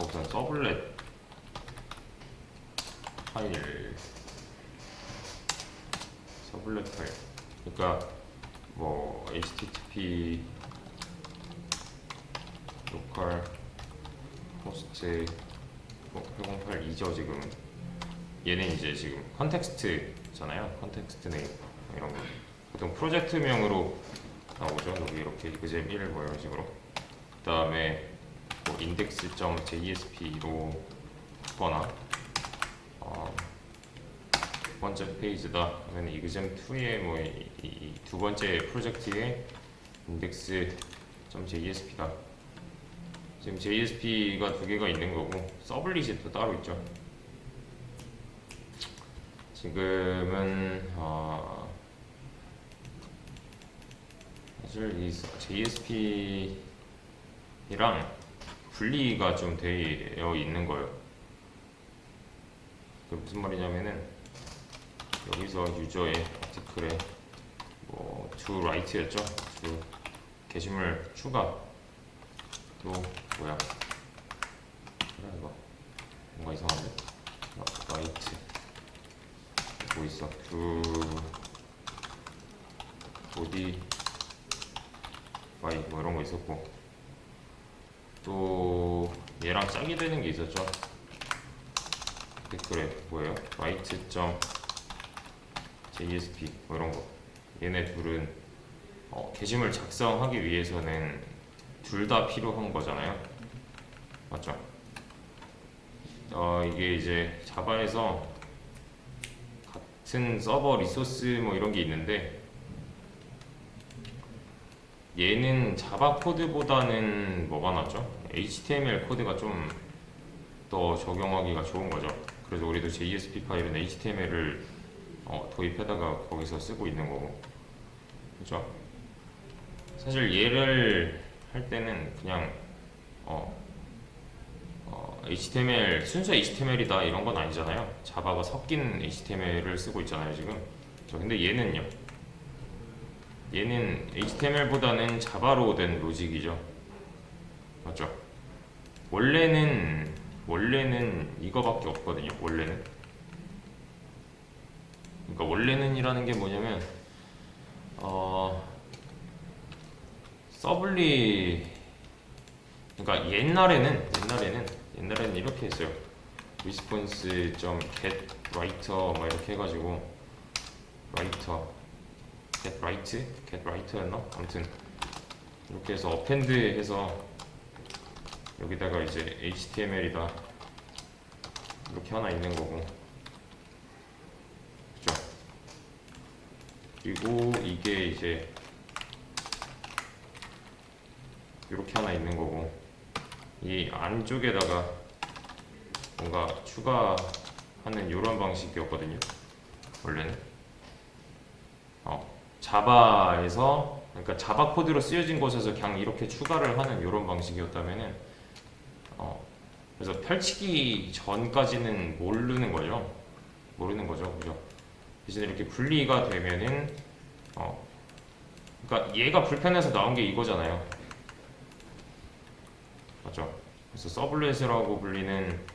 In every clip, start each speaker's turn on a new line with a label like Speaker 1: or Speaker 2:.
Speaker 1: 우선 서블렛 파일, 그러니까 뭐 http 로컬 호스트 808이죠. 지금 얘는 이제 지금 컨텍스트잖아요. 컨텍스트 네임 이런 거 보통 프로젝트명으로 나오죠. 여기 이렇게 이그잼 1 뭐 이런 식으로. 그 다음에 뭐 index.jsp로 하거나 두 번째 페이지다 그러면 이그잼 2의 뭐 이 두 번째 프로젝트의 index.jsp다. 지금 JSP가 두 개가 있는 거고 서블릿이 또 따로 있죠. 지금은 사실 이 JSP랑 분리가 좀 되어 있는 거예요. 그 무슨 말이냐면은 여기서 유저의 아티클에 뭐 to write였죠. to 게시물 추가 또 뭐야? 그래 이거 뭔가 이상한데? write 뭐 있어? to body 뭐 이런 거 있었고 또 얘랑 짝이 되는 게 있었죠. 댓글에 뭐예요? write.jsp 뭐 이런 거. 얘네 둘은 게시물 작성하기 위해서는 둘 다 필요한 거잖아요. 맞죠? 이게 이제 자바에서 같은 서버 리소스 뭐 이런 게 있는데 얘는 자바 코드보다는 뭐가 낫죠? HTML 코드가 좀 더 적용하기가 좋은 거죠. 그래서 우리도 JSP 파일은 HTML을 도입해다가 거기서 쓰고 있는 거고, 그렇죠? 사실 얘를 할 때는 그냥 HTML 순수 HTML이다 이런 건 아니잖아요. 자바가 섞인 HTML을 쓰고 있잖아요 지금. 근데 얘는 HTML보다는 자바로 된 로직이죠. 맞죠? 원래는 이거밖에 없거든요. 원래는. 그러니까 원래는이라는 게 뭐냐면 서블리 그러니까 옛날에는 이렇게 했어요. response.get writer 막 이렇게 해가지고 writer get writer였나? 아무튼 이렇게 해서 append 해서 여기다가 이제 HTML이다 이렇게 하나 있는 거고, 그죠? 그리고 이게 이제 이렇게 하나 있는 거고, 이 안쪽에다가 뭔가 추가하는 이런 방식이었거든요. 원래는 자바에서 그러니까 자바 코드로 쓰여진 곳에서 그냥 이렇게 추가를 하는 이런 방식이었다면은 그래서 펼치기 전까지는 모르는 거죠. 그죠? 대신에 이렇게 분리가 되면은 그러니까 얘가 불편해서 나온 게 이거잖아요. 맞죠? 그래서 서블렛이라고 불리는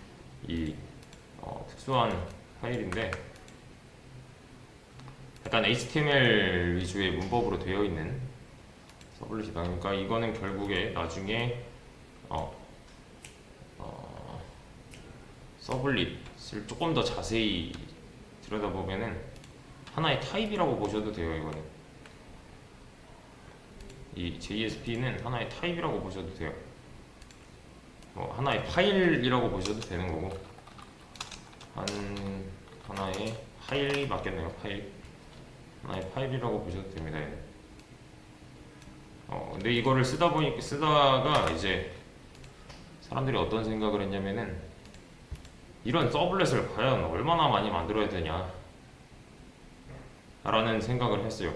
Speaker 1: 이 특수한 파일인데 약간 HTML 위주의 문법으로 되어 있는 서블렛이다. 그러니까 이거는 결국에 나중에 서블릿을 조금 더 자세히 들여다보면은 하나의 타입이라고 보셔도 돼요. 이거는 이 JSP는 하나의 타입이라고 보셔도 돼요. 하나의 파일이라고 보셔도 되는 거고, 하나의 파일이 맞겠네요. 하나의 파일이라고 보셔도 됩니다. 근데 이거를 쓰다가 이제 사람들이 어떤 생각을 했냐면은 이런 서블렛을 과연 얼마나 많이 만들어야 되냐 라는 생각을 했어요.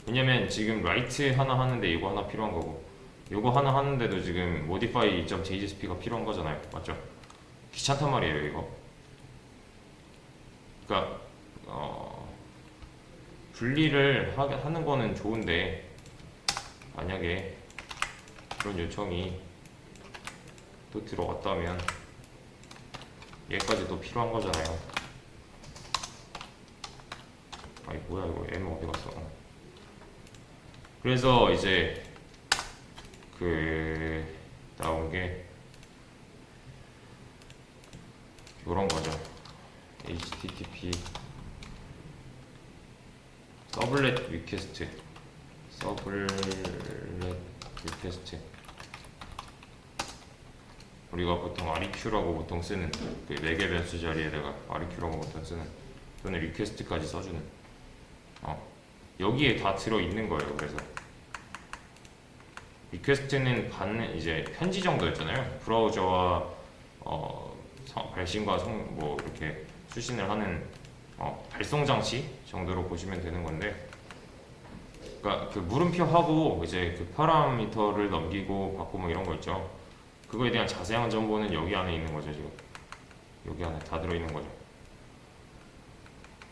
Speaker 1: 왜냐면 지금 write 하나 하는데 이거 하나 필요한 거고, 이거 하나 하는데도 지금 modify.jsp가 필요한 거잖아요. 맞죠? 귀찮단 말이에요 이거. 그러니까 분리를 하는 거는 좋은데 만약에 그런 요청이 또 들어갔다면 얘까지 또 필요한 거잖아요. 아니 뭐야 이거 M 어디 갔어? 그래서 이제 그 나온 게 요런 거죠. HTTP 서블렛 리퀘스트 우리가 보통 REQ라고 보통 쓰는 그 매개 변수 자리에다가 REQ라고 보통 쓰는 또는 리퀘스트까지 써주는 여기에 다 들어있는 거예요. 그래서 리퀘스트는 받는 이제 편지 정도였잖아요. 브라우저와 발신과 뭐 이렇게 수신을 하는 발송 장치 정도로 보시면 되는 건데, 그러니까 그 물음표 하고 이제 그 파라미터를 넘기고 받고 뭐 이런 거 있죠. 그거에 대한 자세한 정보는 여기 안에 있는 거죠. 지금 여기 안에 다 들어 있는 거죠.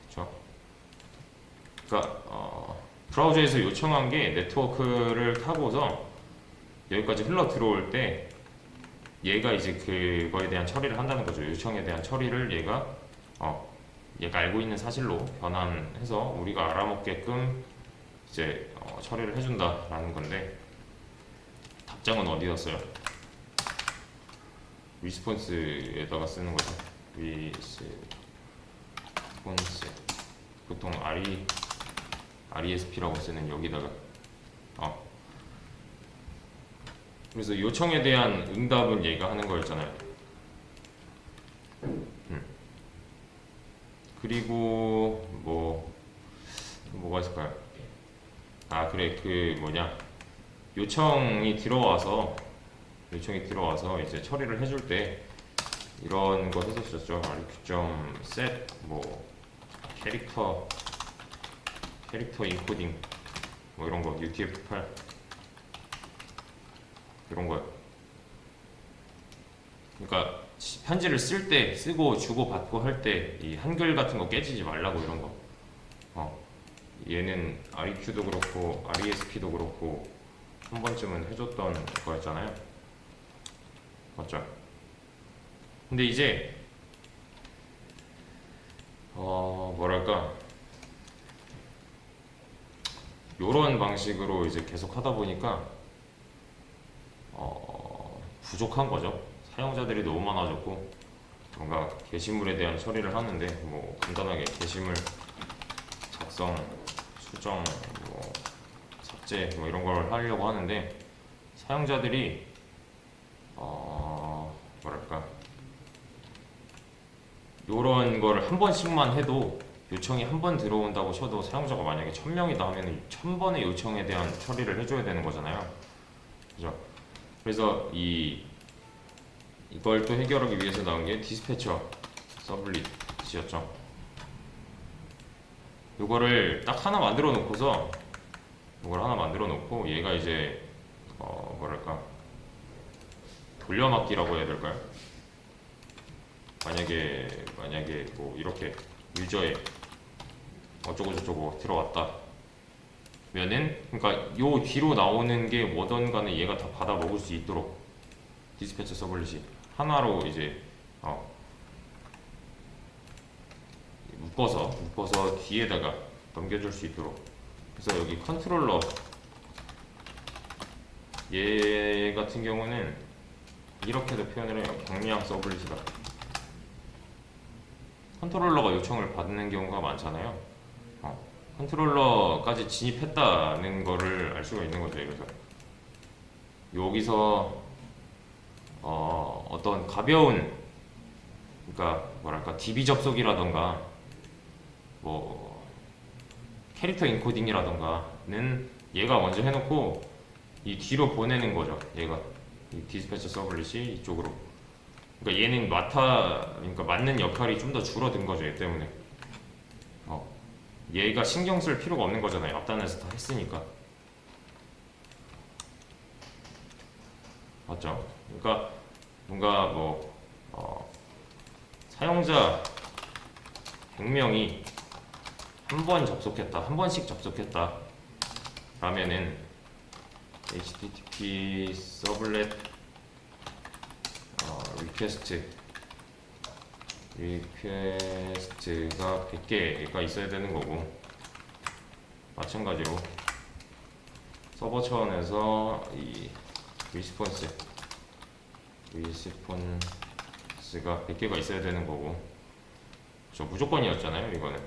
Speaker 1: 그렇죠? 그러니까 브라우저에서 요청한 게 네트워크를 타고서 여기까지 흘러 들어올 때 얘가 이제 그거에 대한 처리를 한다는 거죠. 요청에 대한 처리를 얘가 알고 있는 사실로 변환해서 우리가 알아먹게끔 이제 처리를 해준다라는 건데, 답장은 어디다 써요? 리스폰스에다가 쓰는 거죠. 리스폰스. 보통 RESP라고 쓰는 여기다가 그래서 요청에 대한 응답은 얘가 하는 거였잖아요. 그리고 뭐가 있을까요? 그래, 그 뭐냐, 요청이 들어와서 이제 처리를 해줄 때 이런 거 했었었죠. REQ.set 캐릭터 인코딩 뭐 이런 거, UTF-8 이런 거요. 그러니까 편지를 쓸 때, 쓰고 주고 받고 할 때 이 한글 같은 거 깨지지 말라고 이런 거. 얘는 REQ도 그렇고 RESP도 그렇고 한 번쯤은 해줬던 거였잖아요. 맞죠? 근데 이제 뭐랄까, 요런 방식으로 이제 계속 하다 보니까 부족한 거죠. 사용자들이 너무 많아졌고, 뭔가 게시물에 대한 처리를 하는데 뭐 간단하게 게시물 작성, 수정, 뭐 삭제 뭐 이런 걸 하려고 하는데, 사용자들이 뭐랄까, 요런 거를 한 번씩만 해도, 요청이 한 번 들어온다고 쳐도 사용자가 만약에 1000명이다 하면 1000번의 요청에 대한 처리를 해줘야 되는 거잖아요. 그죠? 그래서 이걸 또 해결하기 위해서 나온 게 디스패처 서블릿이었죠. 요거를 딱 하나 만들어 놓고서, 얘가 이제 뭐랄까, 돌려막기라고 해야 될까요? 만약에 뭐 이렇게 유저에 어쩌고저쩌고 들어왔다 면은, 그러니까 요 뒤로 나오는 게 뭐든 간에 얘가 다 받아 먹을 수 있도록 디스패처 서블릿이 하나로 이제 묶어서 뒤에다가 넘겨줄 수 있도록. 그래서 여기 컨트롤러 얘 같은 경우는 이렇게도 표현을 해요. 경미형 서블릿이다. 컨트롤러가 요청을 받는 경우가 많잖아요. 컨트롤러까지 진입했다는 거를 알 수가 있는 거죠. 그래서 여기서 어떤 가벼운, 그러니까 뭐랄까, DB 접속이라던가 뭐 캐릭터 인코딩이라던가는 얘가 먼저 해놓고 이 뒤로 보내는 거죠. 얘가 이 디스패처 서블릿이 이쪽으로. 그러니까 얘는 그러니까 맞는 역할이 좀 더 줄어든 거죠. 얘 때문에. 얘가 신경 쓸 필요가 없는 거잖아요. 앞단에서 다 했으니까. 맞죠? 그러니까 뭔가 사용자 100명이 한 번씩 접속했다 라면은 HTTP 서블렛 리퀘스트가 100개가 있어야 되는 거고, 마찬가지로 서버 차원에서 이 리스폰스가 100개가 있어야 되는 거고, 저 무조건이었잖아요 이거는.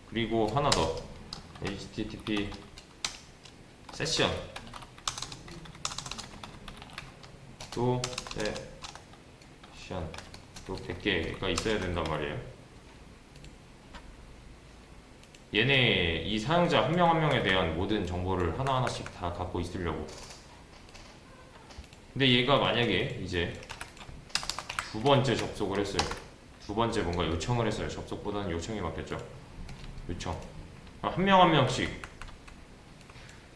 Speaker 1: 그리고 하나 더, http 세션 또 세션 또 100개가 있어야 된단 말이에요. 얘네 이 사용자 한 명 한 명에 대한 모든 정보를 하나하나씩 다 갖고 있으려고. 근데 얘가 만약에 이제 두 번째 접속을 했어요. 두 번째 뭔가 요청을 했어요. 접속보다는 요청이 맞겠죠. 요청. 한 명 한 명씩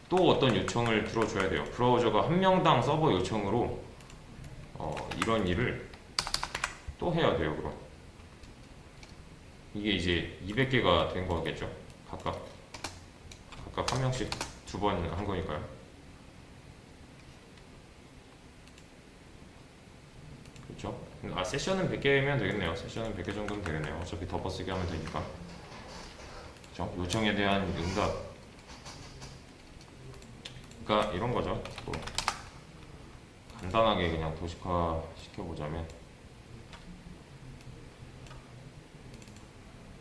Speaker 1: 또 어떤 요청을 들어줘야 돼요. 브라우저가 한 명당 서버 요청으로 이런 일을 또 해야 돼요. 그럼 이게 이제 200개가 된 거겠죠. 각각 한 명씩 두 번 한 거니까요. 그렇죠? 세션은 100개면 되겠네요. 세션은 100개 정도면 되겠네요. 어차피 덮어쓰기 하면 되니까. 그렇죠? 요청에 대한 응답. 그러니까 이런 거죠. 뭐 간단하게 그냥 도식화 시켜보자면,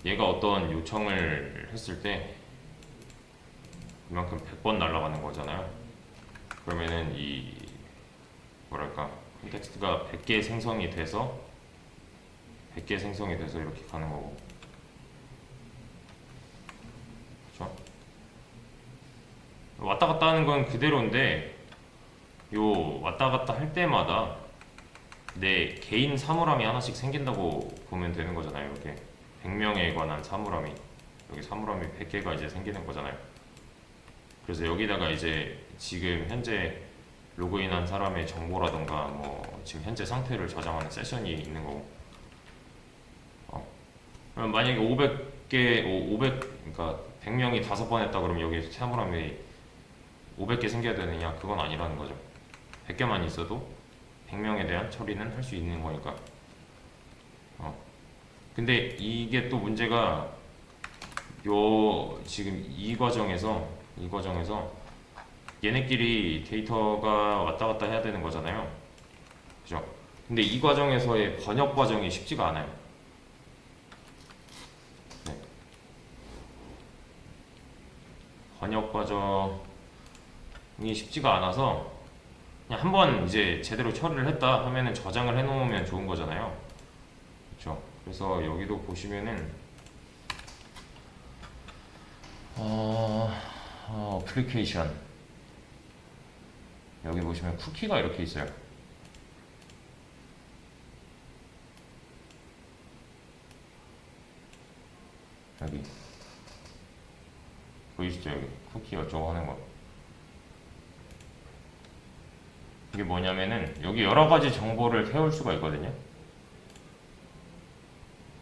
Speaker 1: 얘가 어떤 요청을 했을 때 그만큼 100번 날아가는 거잖아요. 그러면은 이 뭐랄까 컨텍스트가 100개 생성이 돼서 이렇게 가는 거고, 그렇죠? 왔다 갔다 하는 건 그대로인데, 요 왔다 갔다 할 때마다 내 개인 사물함이 하나씩 생긴다고 보면 되는 거잖아요. 이렇게 100명에 관한 사물함이, 여기 사물함이 100개가 이제 생기는 거잖아요. 그래서 여기다가 이제 지금 현재 로그인한 사람의 정보라던가 뭐 지금 현재 상태를 저장하는 세션이 있는 거고. 그럼 만약에 500, 그러니까 100명이 5번 했다 그러면 여기 사물함이 500개 생겨야 되느냐? 그건 아니라는 거죠. 100개만 있어도 100명에 대한 처리는 할 수 있는 거니까. 근데 이게 또 문제가 지금 이 과정에서 얘네끼리 데이터가 왔다 갔다 해야 되는 거잖아요. 그죠? 근데 이 과정에서의 번역 과정이 쉽지가 않아요. 네. 번역 과정이 쉽지가 않아서 그냥 한번 이제 제대로 처리를 했다 하면은 저장을 해놓으면 좋은 거잖아요. 그렇죠? 그래서 여기도 보시면은 어플리케이션 여기 보시면 쿠키가 이렇게 있어요. 여기 보이시죠? 여기 쿠키 어쩌고 하는 거. 이게 뭐냐면은 여기 여러 가지 정보를 태울 수가 있거든요.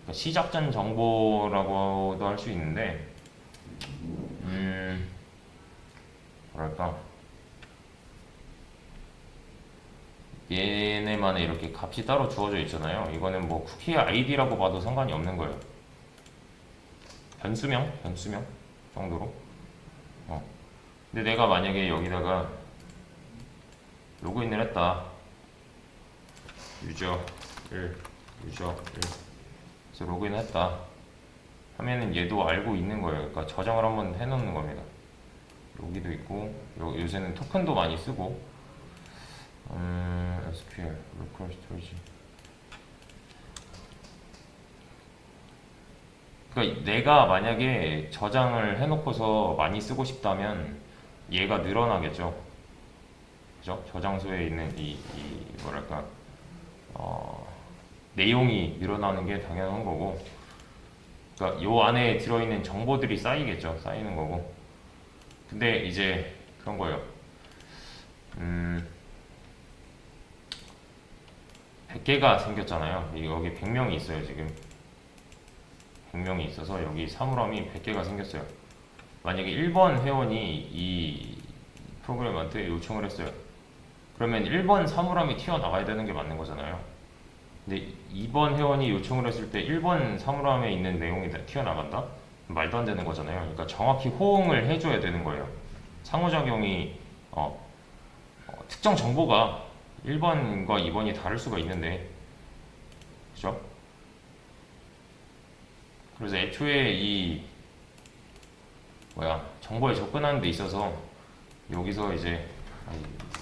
Speaker 1: 그러니까 시작전 정보라고도 할 수 있는데, 뭐랄까, 얘네만의 이렇게 값이 따로 주어져 있잖아요. 이거는 뭐 쿠키의 아이디라고 봐도 상관이 없는 거예요. 변수명 정도로. 근데 내가 만약에 여기다가 로그인을 했다. 유저 1 그래서 로그인을 했다 하면은 얘도 알고 있는 거예요. 그러니까 저장을 한번 해놓는 겁니다. 여기도 있고, 요새는 토큰도 많이 쓰고, SQL, Local Storage. 그러니까 내가 만약에 저장을 해놓고서 많이 쓰고 싶다면 얘가 늘어나겠죠. 그죠? 저장소에 있는 이 뭐랄까, 내용이 늘어나는 게 당연한 거고, 그러니까 요 안에 들어있는 정보들이 쌓이는 거고. 근데 이제 그런 거예요. 100개가 생겼잖아요. 여기 100명이 있어요. 지금 100명이 있어서 여기 사물함이 100개가 생겼어요. 만약에 1번 회원이 이 프로그램한테 요청을 했어요. 그러면 1번 사물함이 튀어나가야 되는 게 맞는 거잖아요. 근데 2번 회원이 요청을 했을 때 1번 사물함에 있는 내용이 튀어나간다? 말도 안 되는 거잖아요. 그러니까 정확히 호응을 해줘야 되는 거예요. 상호작용이 특정 정보가 1번과 2번이 다를 수가 있는데, 그죠? 그래서 애초에 이 정보에 접근하는 데 있어서 여기서 이제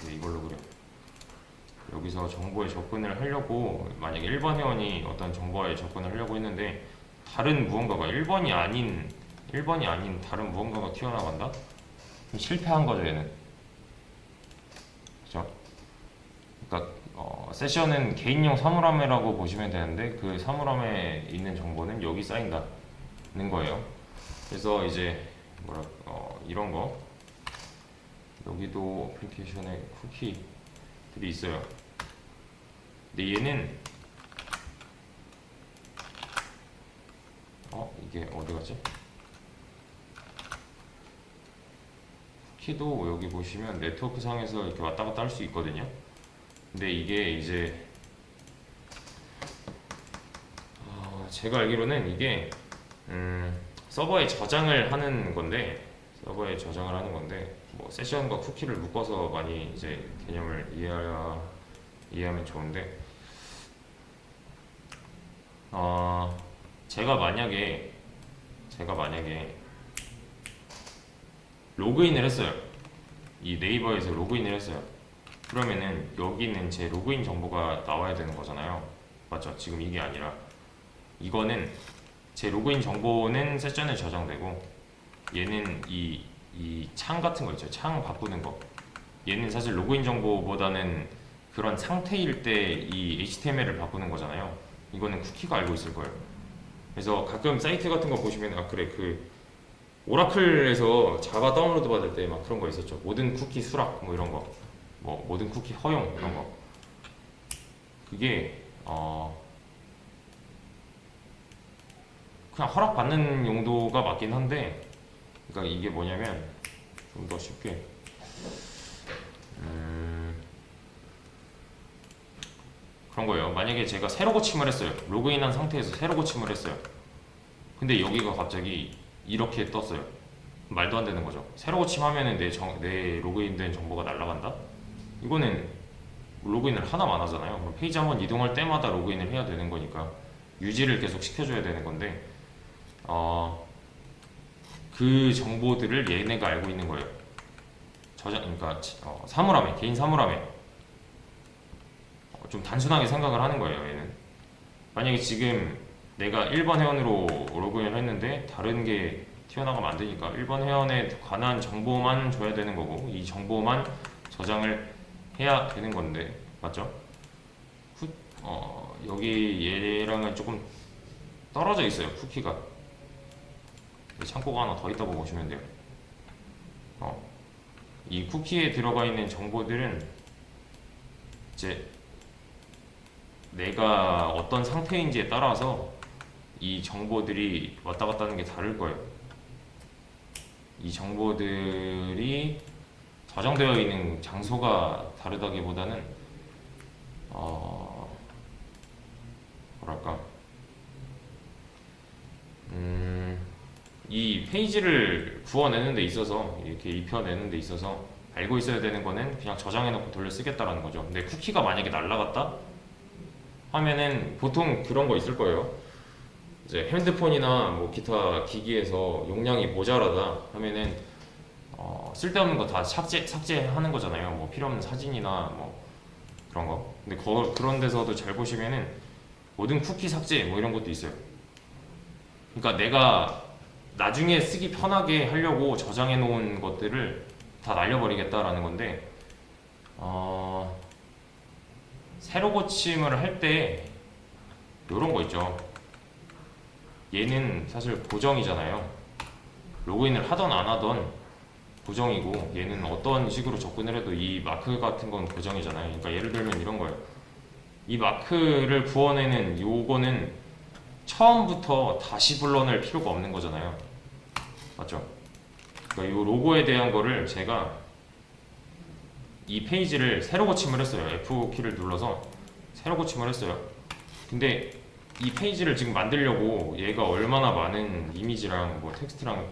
Speaker 1: 이걸로 그려. 여기서 정보에 접근을 하려고 만약에 1번 회원이 어떤 정보에 접근을 하려고 했는데 다른 무언가가 1번이 아닌 다른 무언가가 튀어나간다? 그럼 실패한 거죠, 얘는. 그죠? 그러니까 세션은 개인용 사물함이라고 보시면 되는데 그 사물함에 있는 정보는 여기 쌓인다는 거예요. 그래서 이제 이런 거 여기도 어플리케이션에 쿠키들이 있어요. 근데 얘는 이게 어디 갔지? 쿠키도 여기 보시면 네트워크 상에서 이렇게 왔다 갔다 할 수 있거든요. 근데 이게 이제 제가 알기로는 이게 서버에 저장을 하는 건데 뭐 세션과 쿠키를 묶어서 많이 이제 개념을 이해하면 좋은데 제가 만약에 로그인을 했어요. 이 네이버에서 로그인을 했어요. 그러면은 여기는 제 로그인 정보가 나와야 되는 거잖아요. 맞죠? 지금 이게 아니라 이거는 제 로그인 정보는 세션에 저장되고 얘는 이 창 같은 거 있죠. 창 바꾸는 거. 얘는 사실 로그인 정보보다는 그런 상태일 때 이 HTML을 바꾸는 거잖아요. 이거는 쿠키가 알고 있을 거예요. 그래서 가끔 사이트 같은 거 보시면 그래 그 오라클에서 자바 다운로드 받을 때 막 그런 거 있었죠. 모든 쿠키 수락 뭐 이런 거, 뭐 모든 쿠키 허용 이런 거. 그게 그냥 허락받는 용도가 맞긴 한데, 그러니까 이게 뭐냐면 좀 더 쉽게 그런 거예요. 만약에 제가 새로 고침을 했어요. 로그인한 상태에서 새로 고침을 했어요. 근데 여기가 갑자기 이렇게 떴어요. 말도 안 되는 거죠. 새로 고침하면은 내 로그인된 정보가 날아간다? 이거는 로그인을 하나만 하잖아요. 그럼 페이지 한번 이동할 때마다 로그인을 해야 되는 거니까 유지를 계속 시켜줘야 되는 건데 그 정보들을 얘네가 알고 있는 거예요. 그러니까 사물함에, 개인 사물함에 좀 단순하게 생각을 하는 거예요. 얘는 만약에 지금 내가 1번 회원으로 로그인을 했는데 다른 게 튀어나가면 안 되니까 1번 회원에 관한 정보만 줘야 되는 거고 이 정보만 저장을 해야 되는 건데, 맞죠? 여기 얘랑은 조금 떨어져 있어요. 쿠키가 창고가 하나 더 있다고 보시면 돼요. 이 쿠키에 들어가 있는 정보들은 이제 내가 어떤 상태인지에 따라서 이 정보들이 왔다 갔다 하는 게 다를 거예요. 이 정보들이 저장되어 있는 장소가 다르다기보다는 뭐랄까 이 페이지를 구워내는 데 있어서 이렇게 입혀내는 데 있어서 알고 있어야 되는 거는 그냥 저장해놓고 돌려 쓰겠다라는 거죠. 근데 쿠키가 만약에 날라갔다 하면은 보통 그런 거 있을 거예요. 이제 핸드폰이나 뭐 기타 기기에서 용량이 모자라다 하면은 쓸데없는 거 다 삭제하는 거잖아요. 뭐 필요 없는 사진이나 뭐 그런 거. 근데 그런 데서도 잘 보시면은 모든 쿠키 삭제 뭐 이런 것도 있어요. 그러니까 내가 나중에 쓰기 편하게 하려고 저장해 놓은 것들을 다 날려버리겠다라는 건데 새로 고침을 할 때 이런 거 있죠. 얘는 사실 고정이잖아요. 로그인을 하던 안 하던 고정이고 얘는 어떤 식으로 접근을 해도 이 마크 같은 건 고정이잖아요. 그러니까 예를 들면 이런 거예요. 이 마크를 구워내는 요거는 처음부터 다시 불러낼 필요가 없는 거잖아요. 맞죠? 그러니까 이 로고에 대한 거를 제가 이 페이지를 새로 고침을 했어요. F키를 눌러서 새로 고침을 했어요. 근데 이 페이지를 지금 만들려고 얘가 얼마나 많은 이미지랑 뭐 텍스트랑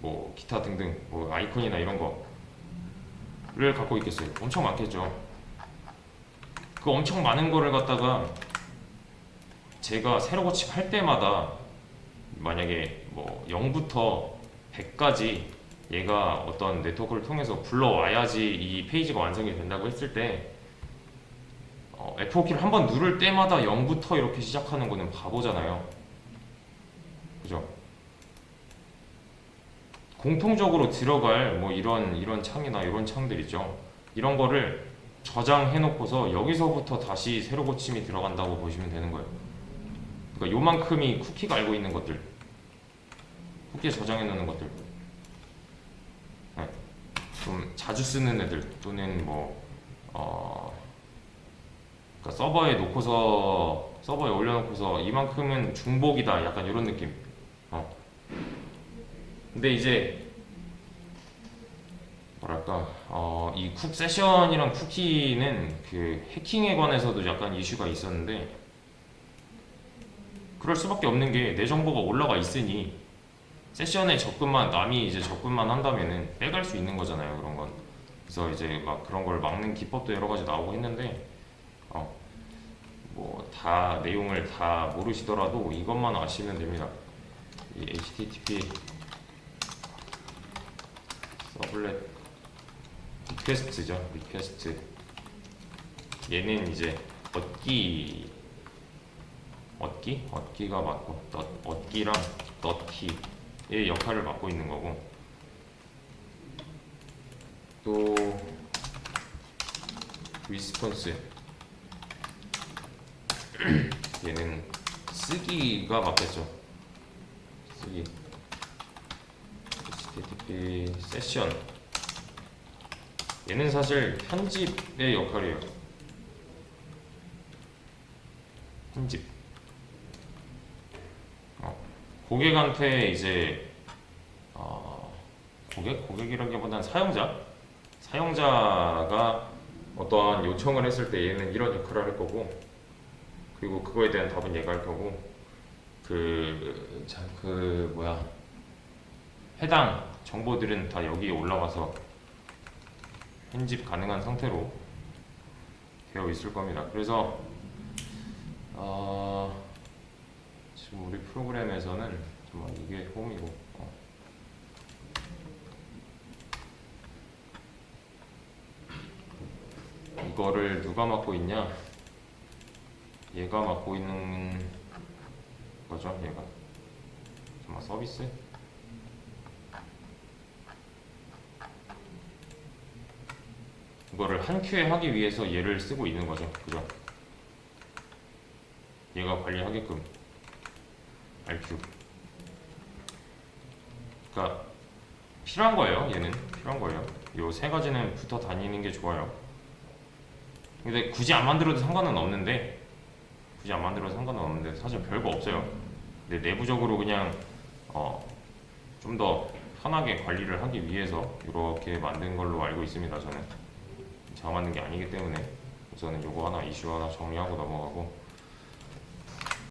Speaker 1: 뭐 기타 등등 뭐 아이콘이나 이런 거를 갖고 있겠어요. 엄청 많겠죠. 그 엄청 많은 거를 갖다가 제가 새로 고침할 때마다 만약에 뭐 0부터 100까지 얘가 어떤 네트워크를 통해서 불러와야지 이 페이지가 완성이 된다고 했을 때 F4키를 한번 누를 때마다 0부터 이렇게 시작하는 거는 바보잖아요. 그죠? 공통적으로 들어갈 뭐 이런 창이나 이런 창들 있죠. 이런 거를 저장해 놓고서 여기서부터 다시 새로 고침이 들어간다고 보시면 되는 거예요. 그러니까 요만큼이 쿠키가 알고 있는 것들, 쿠키에 저장해 놓는 것들, 네. 좀 자주 쓰는 애들 또는 뭐 그러니까 서버에 올려놓고서 이만큼은 중복이다 약간 이런 느낌. 근데 이제 뭐랄까 이 쿡 세션이랑 쿠키는 그 해킹에 관해서도 약간 이슈가 있었는데 그럴 수밖에 없는 게 내 정보가 올라가 있으니 세션에 남이 이제 접근만 한다면은 빼갈 수 있는 거잖아요, 그런 건. 그래서 이제 막 그런 걸 막는 기법도 여러 가지 나오고 했는데 뭐 다 내용을 다 모르시더라도 이것만 아시면 됩니다. 이 HTTP 서블렛 리퀘스트죠. 리퀘스트. 얘는 이제 얻기가 맞고 얻기랑 넛키의 역할을 맡고 있는 거고, 또 리스폰스 얘는 쓰기가 맞겠죠. 쓰기. HTTP 세션 얘는 사실 편집의 역할이에요. 편집. 고객한테 이제 고객이라기보다는 사용자가 어떠한 요청을 했을 때 얘는 이런 역할을 할 거고, 그리고 그거에 대한 답은 얘가 할 거고, 해당 정보들은 다 여기에 올라가서 편집 가능한 상태로 되어 있을 겁니다. 그래서 지금 우리 프로그램에서는 이게 홈이고 이거를 누가 맡고 있냐? 얘가 맡고 있는 거죠. 얘가 서비스? 이거를 한 큐에 하기 위해서 얘를 쓰고 있는 거죠. 그죠? 얘가 관리하게끔 RQ. 그러니까 필요한 거예요. 얘는 필요한 거예요. 요 세 가지는 붙어 다니는 게 좋아요. 근데 굳이 안 만들어도 상관은 없는데 사실 별거 없어요. 근데 내부적으로 그냥 좀 더 편하게 관리를 하기 위해서 이렇게 만든 걸로 알고 있습니다. 저는 제가 만든 게 아니기 때문에 우선은 요거 하나 이슈 하나 정리하고 넘어가고,